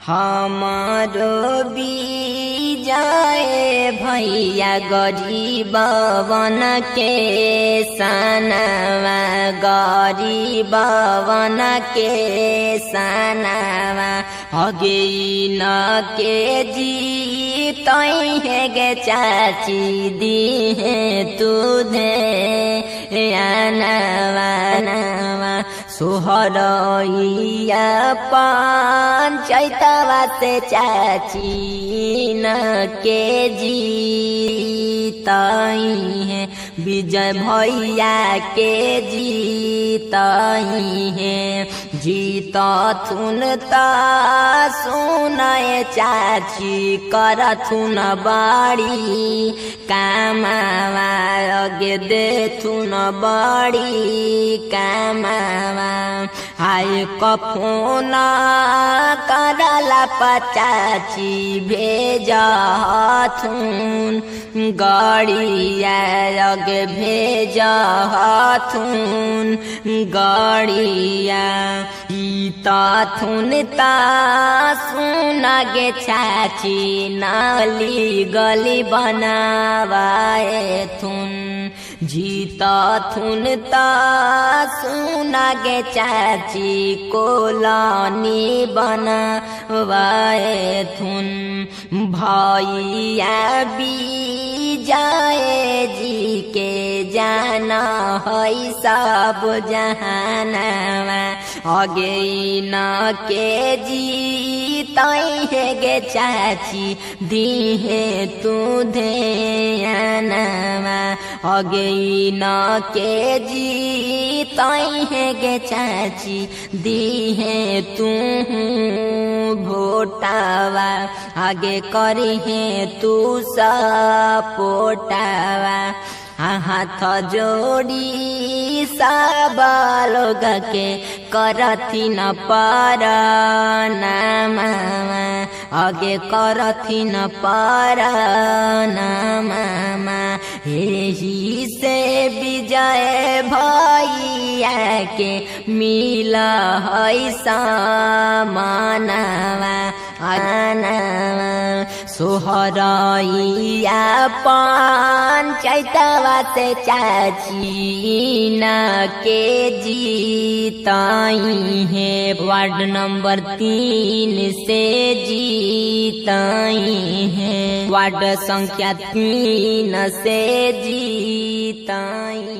हमारो विजय भैया गरीबवन के सनवा गरीबवन के सनवा हगे न के जीतई है गे चाची दी है तुधे नवा सोहरइया पंचायतवा से चाची न के जीतई है विजय भैया के जीतई है जीतथुन ता सुनए चाची करथुन बड़ी कामवा अगे देथुन बड़ी कामवा हाय कफोन करला पचाची भेजथुन गड़िया अगे भेजथुन गड़िया तथुन ता सुन गे चाची नाली गली बनावाए थुन जीतथुन ता सुन गे चाची कोलानी बनावाए थुन भैया विजय जी के जाना है सब जहानवा अगे न के जीतई है गे चाची दी है तुधे नवा अगे न के जीतई है गे चाची दी है तू भोटावा आगे करी है तू सपोटावा हाथ जोड़ी सब लोग के करथिन परनामा आगे करथिन परनामा एही से विजय भैया के मिल है समानवा सोहरइया पंचायतवा से चाची न के जीतई है वार्ड नंबर 3 से जीतई है वार्ड संख्या 3 से जीतई।